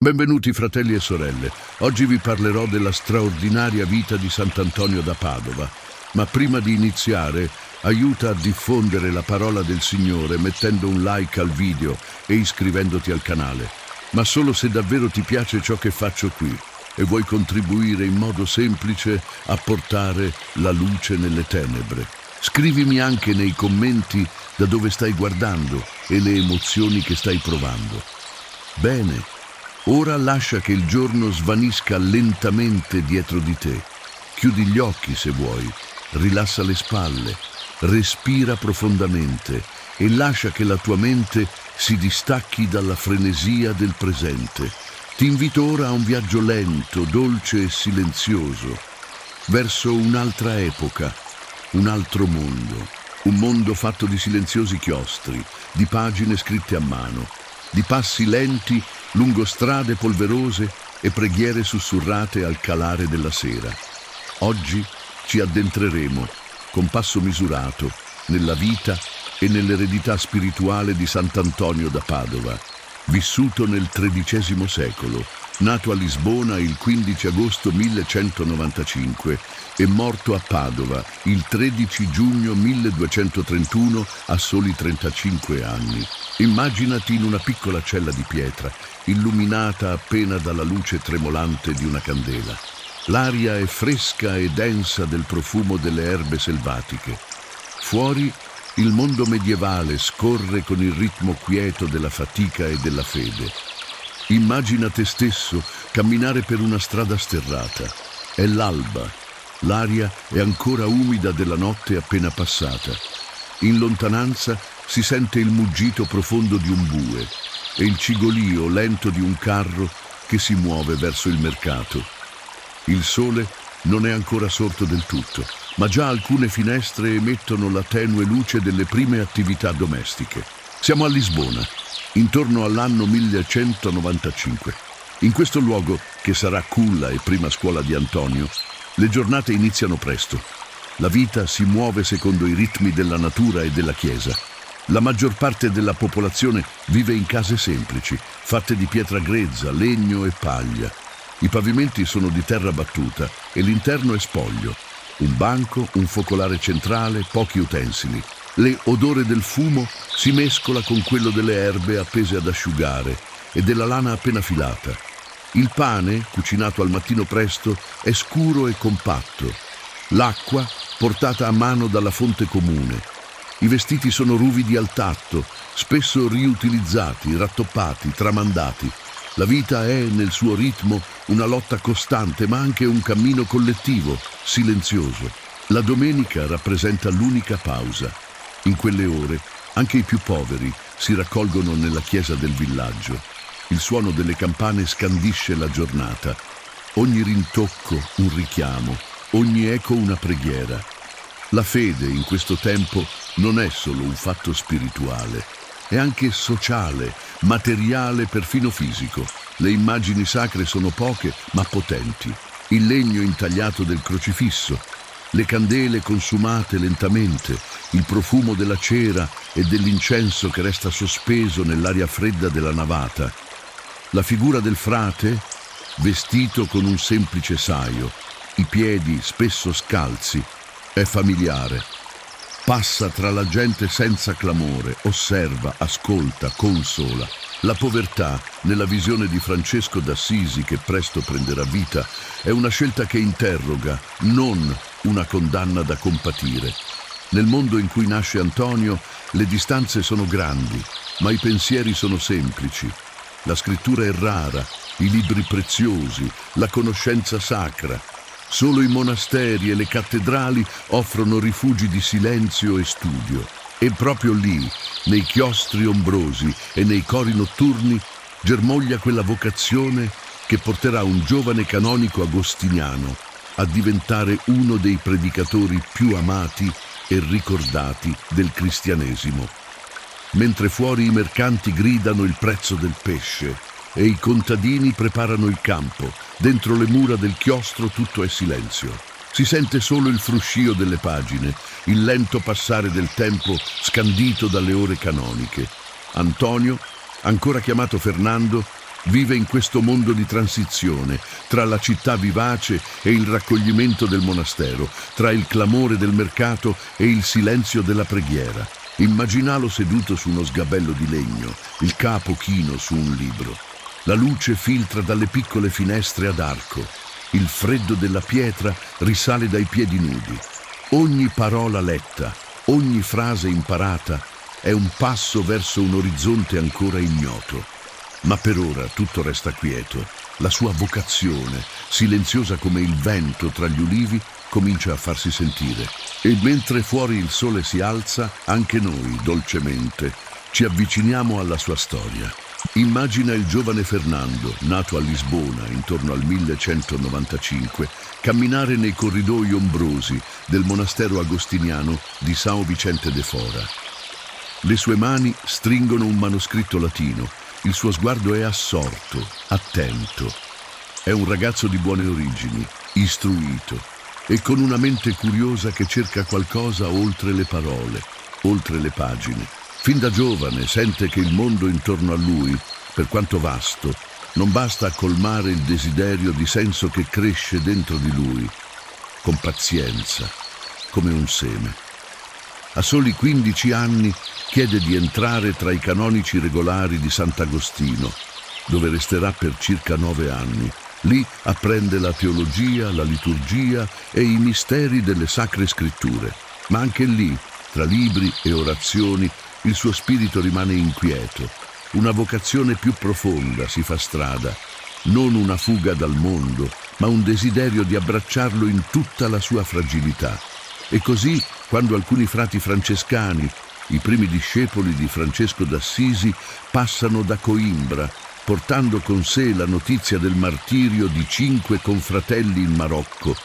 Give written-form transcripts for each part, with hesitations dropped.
Benvenuti fratelli e sorelle. Oggi vi parlerò della straordinaria vita di Sant'Antonio da Padova. Ma prima di iniziare, aiuta a diffondere la parola del Signore mettendo un like al video e iscrivendoti al canale. Ma solo se davvero ti piace ciò che faccio qui e vuoi contribuire in modo semplice a portare la luce nelle tenebre. Scrivimi anche nei commenti da dove stai guardando e le emozioni che stai provando. Bene. Ora lascia che il giorno svanisca lentamente dietro di te. Chiudi gli occhi se vuoi, rilassa le spalle, respira profondamente e lascia che la tua mente si distacchi dalla frenesia del presente. Ti invito ora a un viaggio lento, dolce e silenzioso, verso un'altra epoca, un altro mondo. Un mondo fatto di silenziosi chiostri, di pagine scritte a mano, di passi lenti lungo strade polverose e preghiere sussurrate al calare della sera. Oggi ci addentreremo, con passo misurato, nella vita e nell'eredità spirituale di Sant'Antonio da Padova, vissuto nel XIII secolo, nato a Lisbona il 15 agosto 1195 e morto a Padova il 13 giugno 1231 a soli 35 anni. Immaginati in una piccola cella di pietra, illuminata appena dalla luce tremolante di una candela. L'aria è fresca e densa del profumo delle erbe selvatiche. Fuori il mondo medievale scorre con il ritmo quieto della fatica e della fede. Immagina te stesso camminare per una strada sterrata. È l'alba. L'aria è ancora umida della notte appena passata. In lontananza si sente il muggito profondo di un bue e il cigolio lento di un carro che si muove verso il mercato. Il sole non è ancora sorto del tutto, ma già alcune finestre emettono la tenue luce delle prime attività domestiche. Siamo a Lisbona, intorno all'anno 1195. In questo luogo, che sarà culla e prima scuola di Antonio, le giornate iniziano presto. La vita si muove secondo i ritmi della natura e della Chiesa. La maggior parte della popolazione vive in case semplici, fatte di pietra grezza, legno e paglia. I pavimenti sono di terra battuta e l'interno è spoglio. Un banco, un focolare centrale, pochi utensili. L'odore del fumo si mescola con quello delle erbe appese ad asciugare e della lana appena filata. Il pane, cucinato al mattino presto, è scuro e compatto. L'acqua, portata a mano dalla fonte comune. I vestiti sono ruvidi al tatto, spesso riutilizzati, rattoppati, tramandati. La vita è, nel suo ritmo, una lotta costante, ma anche un cammino collettivo, silenzioso. La domenica rappresenta l'unica pausa. In quelle ore, anche i più poveri si raccolgono nella chiesa del villaggio. Il suono delle campane scandisce la giornata. Ogni rintocco un richiamo, ogni eco una preghiera. La fede in questo tempo non è solo un fatto spirituale, è anche sociale, materiale, perfino fisico. Le immagini sacre sono poche ma potenti. Il legno intagliato del crocifisso, le candele consumate lentamente, il profumo della cera e dell'incenso che resta sospeso nell'aria fredda della navata. La figura del frate, vestito con un semplice saio, i piedi spesso scalzi, è familiare. Passa tra la gente senza clamore, osserva, ascolta, consola. La povertà, nella visione di Francesco d'Assisi che presto prenderà vita, è una scelta che interroga, non una condanna da compatire. Nel mondo in cui nasce Antonio, le distanze sono grandi, ma i pensieri sono semplici. La scrittura è rara, i libri preziosi, la conoscenza sacra. Solo i monasteri e le cattedrali offrono rifugi di silenzio e studio. E proprio lì, nei chiostri ombrosi e nei cori notturni, germoglia quella vocazione che porterà un giovane canonico agostiniano a diventare uno dei predicatori più amati e ricordati del cristianesimo. Mentre fuori i mercanti gridano il prezzo del pesce e i contadini preparano il campo, dentro le mura del chiostro tutto è silenzio. Si sente solo il fruscio delle pagine, il lento passare del tempo scandito dalle ore canoniche. Antonio, ancora chiamato Fernando, Vive in questo mondo di transizione, tra la città vivace e il raccoglimento del monastero, tra il clamore del mercato e il silenzio della preghiera. Immaginalo seduto su uno sgabello di legno, il capo chino su un libro. La luce filtra dalle piccole finestre ad arco. Il freddo della pietra risale dai piedi nudi. Ogni parola letta, ogni frase imparata è un passo verso un orizzonte ancora ignoto. Ma per ora tutto resta quieto. La sua vocazione, silenziosa come il vento tra gli ulivi, comincia a farsi sentire. E mentre fuori il sole si alza, anche noi, dolcemente, ci avviciniamo alla sua storia. Immagina il giovane Fernando, nato a Lisbona intorno al 1195, camminare nei corridoi ombrosi del monastero agostiniano di São Vicente de Fora. Le sue mani stringono un manoscritto latino. Il suo sguardo è assorto, attento. È un ragazzo di buone origini, istruito e con una mente curiosa che cerca qualcosa oltre le parole, oltre le pagine. Fin da giovane sente che il mondo intorno a lui, per quanto vasto, non basta a colmare il desiderio di senso che cresce dentro di lui, con pazienza, come un seme. A soli 15 anni chiede di entrare tra i canonici regolari di Sant'Agostino, dove resterà per circa 9 anni. Lì apprende la teologia, la liturgia e i misteri delle sacre scritture. Ma anche lì, tra libri e orazioni, il suo spirito rimane inquieto. Una vocazione più profonda si fa strada, non una fuga dal mondo, ma un desiderio di abbracciarlo in tutta la sua fragilità. E così, quando alcuni frati francescani, i primi discepoli di Francesco d'Assisi, passano da Coimbra, portando con sé la notizia del martirio di 5 confratelli in Marocco,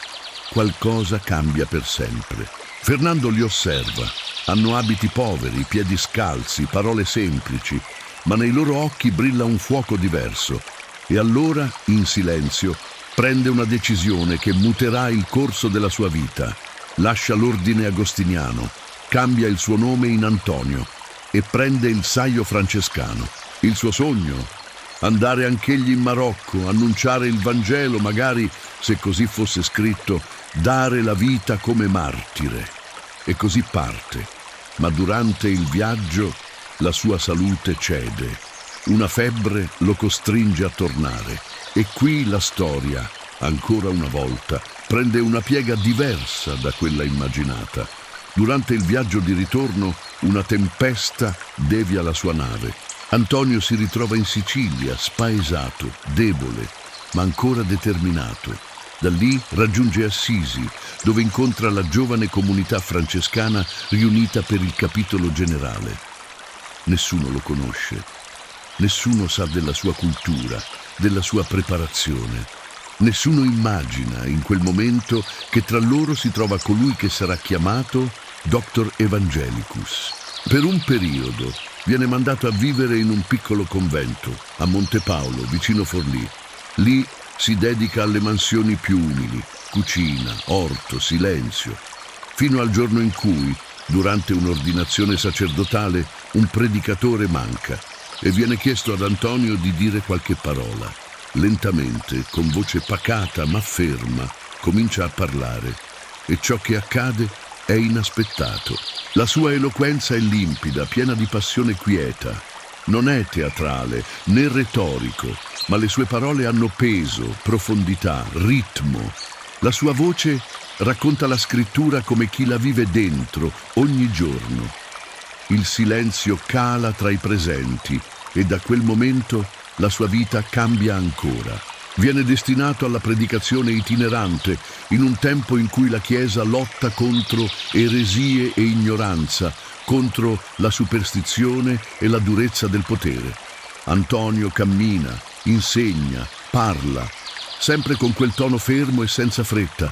qualcosa cambia per sempre. Fernando li osserva. Hanno abiti poveri, piedi scalzi, parole semplici, ma nei loro occhi brilla un fuoco diverso. E allora, in silenzio, prende una decisione che muterà il corso della sua vita. Lascia l'ordine agostiniano, cambia il suo nome in Antonio e prende il saio francescano. Il suo sogno? Andare anch'egli in Marocco, annunciare il Vangelo, magari, se così fosse scritto, dare la vita come martire. E così parte, ma durante il viaggio la sua salute cede. Una febbre lo costringe a tornare. E qui la storia, ancora una volta, prende una piega diversa da quella immaginata. Durante il viaggio di ritorno, una tempesta devia la sua nave. Antonio si ritrova in Sicilia, spaesato, debole, ma ancora determinato. Da lì raggiunge Assisi, dove incontra la giovane comunità francescana riunita per il capitolo generale. Nessuno lo conosce, nessuno sa della sua cultura, della sua preparazione. Nessuno immagina in quel momento che tra loro si trova colui che sarà chiamato Doctor Evangelicus. Per un periodo viene mandato a vivere in un piccolo convento, a Montepaolo, vicino Forlì. Lì si dedica alle mansioni più umili, cucina, orto, silenzio, fino al giorno in cui, durante un'ordinazione sacerdotale, un predicatore manca e viene chiesto ad Antonio di dire qualche parola. Lentamente, con voce pacata ma ferma, comincia a parlare e ciò che accade è inaspettato. La sua eloquenza è limpida, piena di passione quieta. Non è teatrale né retorico, ma le sue parole hanno peso, profondità, ritmo. La sua voce racconta la scrittura come chi la vive dentro, ogni giorno. Il silenzio cala tra i presenti e da quel momento la sua vita cambia ancora. Viene destinato alla predicazione itinerante in un tempo in cui la Chiesa lotta contro eresie e ignoranza, contro la superstizione e la durezza del potere. Antonio cammina, insegna, parla, sempre con quel tono fermo e senza fretta.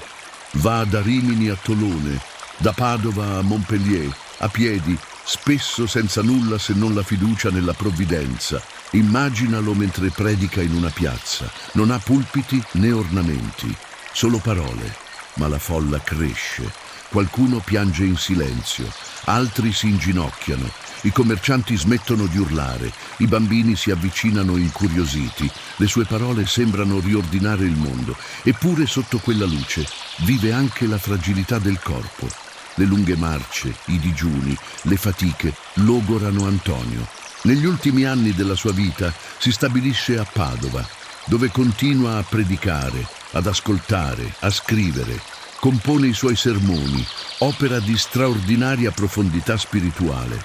Va da Rimini a Tolone, da Padova a Montpellier, a piedi, spesso senza nulla se non la fiducia nella provvidenza. Immaginalo mentre predica in una piazza. Non ha pulpiti né ornamenti, solo parole, ma la folla cresce. Qualcuno piange in silenzio, altri si inginocchiano, i commercianti smettono di urlare, i bambini si avvicinano incuriositi, le sue parole sembrano riordinare il mondo, eppure sotto quella luce vive anche la fragilità del corpo. Le lunghe marce, i digiuni, le fatiche logorano Antonio. Negli ultimi anni della sua vita si stabilisce a Padova, dove continua a predicare, ad ascoltare, a scrivere. Compone i suoi sermoni, opera di straordinaria profondità spirituale.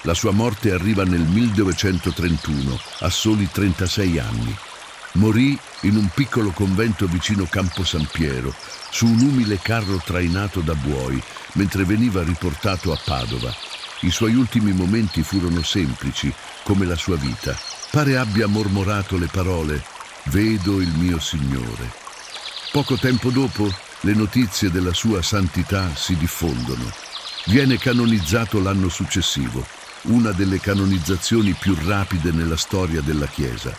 La sua morte arriva nel 1931, a soli 36 anni. Morì in un piccolo convento vicino Campo San Piero, su un umile carro trainato da buoi, mentre veniva riportato a Padova. I suoi ultimi momenti furono semplici, come la sua vita. Pare abbia mormorato le parole «Vedo il mio Signore». Poco tempo dopo, le notizie della sua santità si diffondono. Viene canonizzato l'anno successivo, una delle canonizzazioni più rapide nella storia della Chiesa.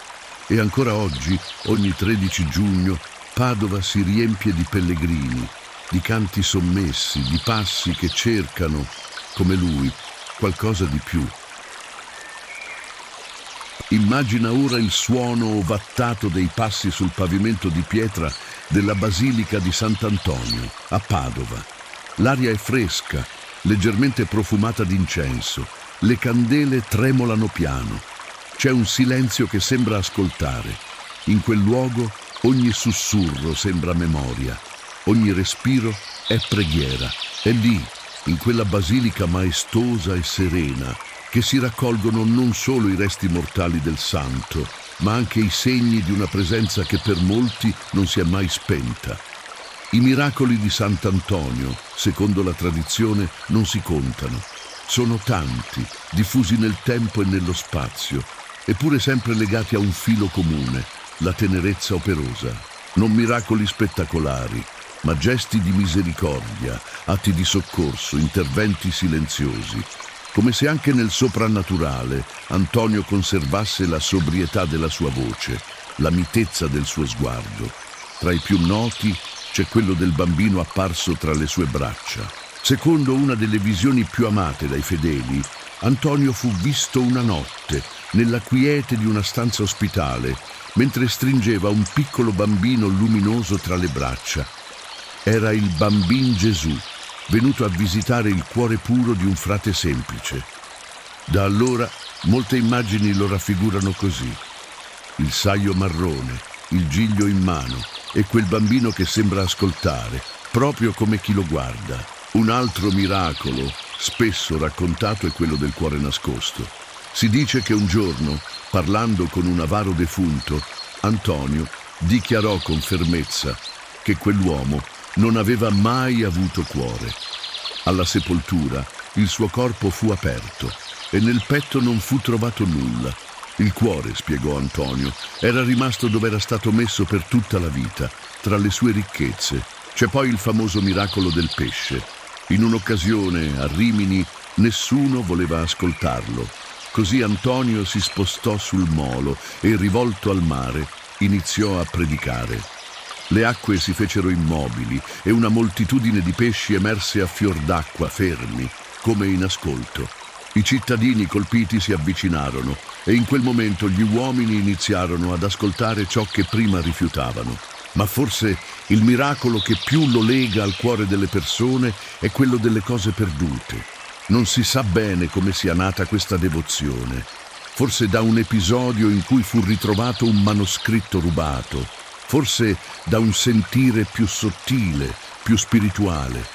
E ancora oggi, ogni 13 giugno, Padova si riempie di pellegrini, di canti sommessi, di passi che cercano, come lui, qualcosa di più. Immagina ora il suono ovattato dei passi sul pavimento di pietra della Basilica di Sant'Antonio, a Padova. L'aria è fresca, leggermente profumata d'incenso. Le candele tremolano piano. C'è un silenzio che sembra ascoltare. In quel luogo ogni sussurro sembra memoria. Ogni respiro è preghiera. È lì, in quella basilica maestosa e serena, che si raccolgono non solo i resti mortali del santo, ma anche i segni di una presenza che per molti non si è mai spenta. I miracoli di Sant'Antonio, secondo la tradizione, non si contano. Sono tanti, diffusi nel tempo e nello spazio, eppure sempre legati a un filo comune, la tenerezza operosa. Non miracoli spettacolari, ma gesti di misericordia, atti di soccorso, interventi silenziosi. Come se anche nel soprannaturale Antonio conservasse la sobrietà della sua voce, la mitezza del suo sguardo. Tra i più noti c'è quello del bambino apparso tra le sue braccia. Secondo una delle visioni più amate dai fedeli, Antonio fu visto una notte, nella quiete di una stanza ospitale, mentre stringeva un piccolo bambino luminoso tra le braccia. Era il bambin Gesù, venuto a visitare il cuore puro di un frate semplice. Da allora molte immagini lo raffigurano così: il saio marrone, il giglio in mano e quel bambino che sembra ascoltare, proprio come chi lo guarda. Un altro miracolo, spesso raccontato, è quello del cuore nascosto. Si dice che un giorno, parlando con un avaro defunto, Antonio dichiarò con fermezza che quell'uomo non aveva mai avuto cuore. Alla sepoltura il suo corpo fu aperto e nel petto non fu trovato nulla. Il cuore, spiegò Antonio, era rimasto dove era stato messo per tutta la vita, tra le sue ricchezze. C'è poi il famoso miracolo del pesce. In un'occasione a Rimini nessuno voleva ascoltarlo. Così Antonio si spostò sul molo e, rivolto al mare, iniziò a predicare. Le acque si fecero immobili e una moltitudine di pesci emerse a fior d'acqua, fermi, come in ascolto. I cittadini colpiti si avvicinarono e in quel momento gli uomini iniziarono ad ascoltare ciò che prima rifiutavano. Ma forse il miracolo che più lo lega al cuore delle persone è quello delle cose perdute. Non si sa bene come sia nata questa devozione. Forse da un episodio in cui fu ritrovato un manoscritto rubato, forse da un sentire più sottile, più spirituale.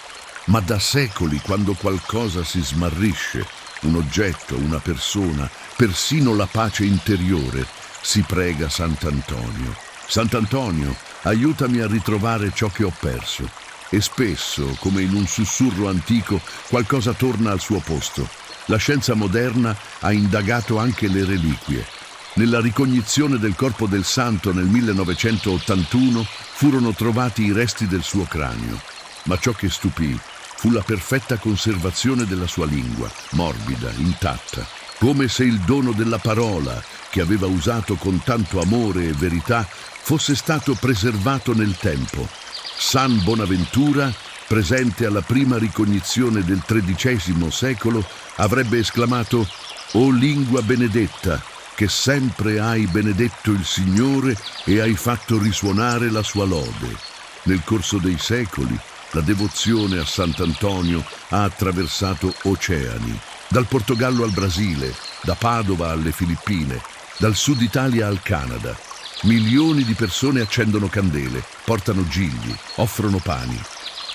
Ma da secoli, quando qualcosa si smarrisce, un oggetto, una persona, persino la pace interiore, si prega Sant'Antonio. Sant'Antonio, aiutami a ritrovare ciò che ho perso. E spesso, come in un sussurro antico, qualcosa torna al suo posto. La scienza moderna ha indagato anche le reliquie. Nella ricognizione del corpo del santo nel 1981 furono trovati i resti del suo cranio. Ma ciò che stupì fu la perfetta conservazione della sua lingua, morbida, intatta, come se il dono della parola, che aveva usato con tanto amore e verità, fosse stato preservato nel tempo. San Bonaventura presente alla prima ricognizione del XIII secolo, avrebbe esclamato: «O lingua benedetta, che sempre hai benedetto il Signore e hai fatto risuonare la sua lode». Nel corso dei secoli, la devozione a Sant'Antonio ha attraversato oceani, dal Portogallo al Brasile, da Padova alle Filippine, dal Sud Italia al Canada. Milioni di persone accendono candele, portano gigli, offrono pani.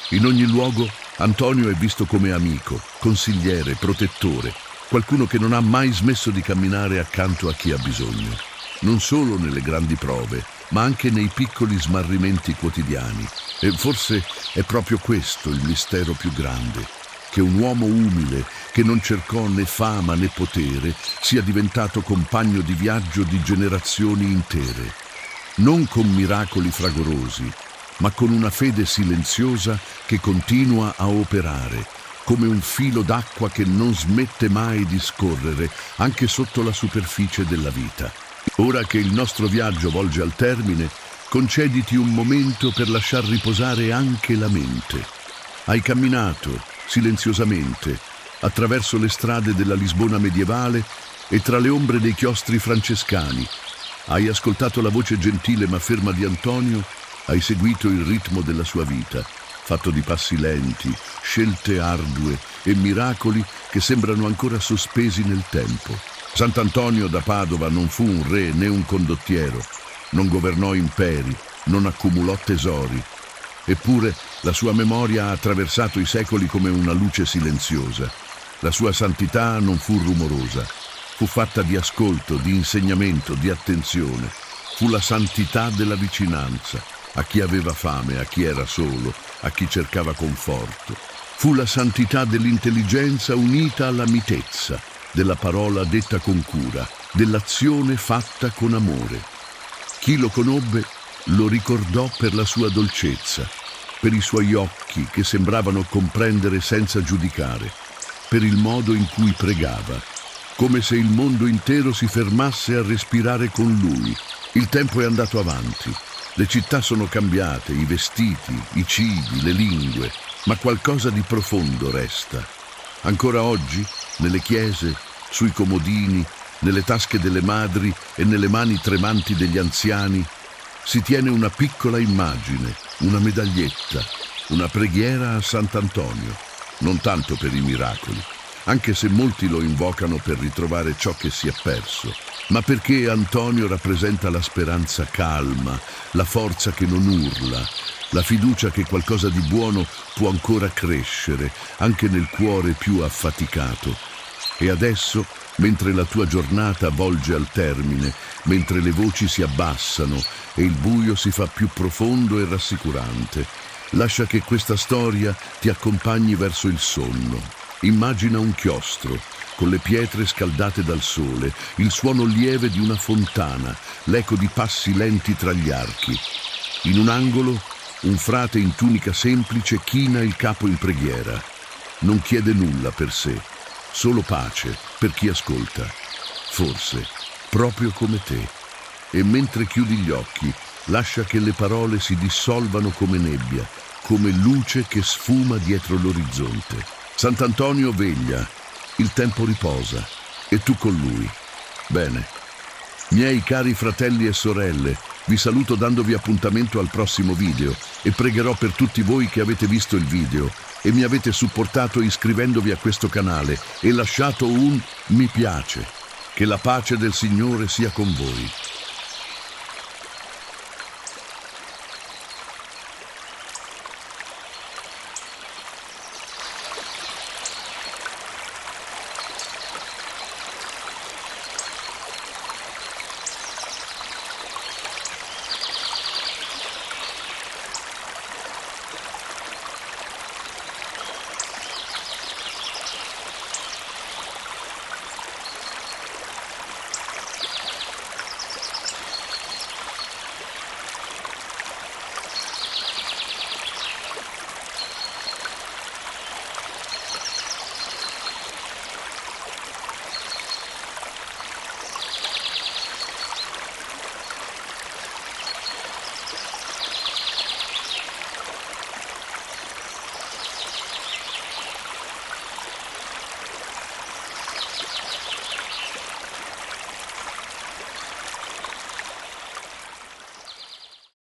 In ogni luogo Antonio è visto come amico, consigliere, protettore, qualcuno che non ha mai smesso di camminare accanto a chi ha bisogno. Non solo nelle grandi prove, ma anche nei piccoli smarrimenti quotidiani. E forse è proprio questo il mistero più grande, che un uomo umile, che non cercò né fama né potere, sia diventato compagno di viaggio di generazioni intere. Non con miracoli fragorosi, ma con una fede silenziosa che continua a operare, come un filo d'acqua che non smette mai di scorrere anche sotto la superficie della vita. Ora che il nostro viaggio volge al termine, concediti un momento per lasciar riposare anche la mente. Hai camminato, silenziosamente, attraverso le strade della Lisbona medievale e tra le ombre dei chiostri francescani. Hai ascoltato la voce gentile ma ferma di Antonio, hai seguito il ritmo della sua vita, fatto di passi lenti, scelte ardue e miracoli che sembrano ancora sospesi nel tempo. Sant'Antonio da Padova non fu un re né un condottiero, non governò imperi, non accumulò tesori. Eppure la sua memoria ha attraversato i secoli come una luce silenziosa. La sua santità non fu rumorosa, fu fatta di ascolto, di insegnamento, di attenzione. Fu la santità della vicinanza, a chi aveva fame, a chi era solo, a chi cercava conforto. Fu la santità dell'intelligenza unita alla mitezza, della parola detta con cura, dell'azione fatta con amore. Chi lo conobbe lo ricordò per la sua dolcezza, per i suoi occhi che sembravano comprendere senza giudicare, per il modo in cui pregava, come se il mondo intero si fermasse a respirare con lui. Il tempo è andato avanti, le città sono cambiate, i vestiti, i cibi, le lingue, ma qualcosa di profondo resta. Ancora oggi, nelle chiese, sui comodini, nelle tasche delle madri e nelle mani tremanti degli anziani, si tiene una piccola immagine, una medaglietta, una preghiera a Sant'Antonio, non tanto per i miracoli, anche se molti lo invocano per ritrovare ciò che si è perso, ma perché Antonio rappresenta la speranza calma, la forza che non urla, la fiducia che qualcosa di buono può ancora crescere, anche nel cuore più affaticato. E adesso, mentre la tua giornata volge al termine, mentre le voci si abbassano e il buio si fa più profondo e rassicurante, lascia che questa storia ti accompagni verso il sonno. Immagina un chiostro, con le pietre scaldate dal sole, il suono lieve di una fontana, l'eco di passi lenti tra gli archi. In un angolo, un frate in tunica semplice china il capo in preghiera. Non chiede nulla per sé, solo pace per chi ascolta. Forse, proprio come te. E mentre chiudi gli occhi, lascia che le parole si dissolvano come nebbia, come luce che sfuma dietro l'orizzonte. Sant'Antonio veglia, il tempo riposa, e tu con lui. Bene. Miei cari fratelli e sorelle, vi saluto dandovi appuntamento al prossimo video e pregherò per tutti voi che avete visto il video e mi avete supportato iscrivendovi a questo canale e lasciato un mi piace. Che la pace del Signore sia con voi.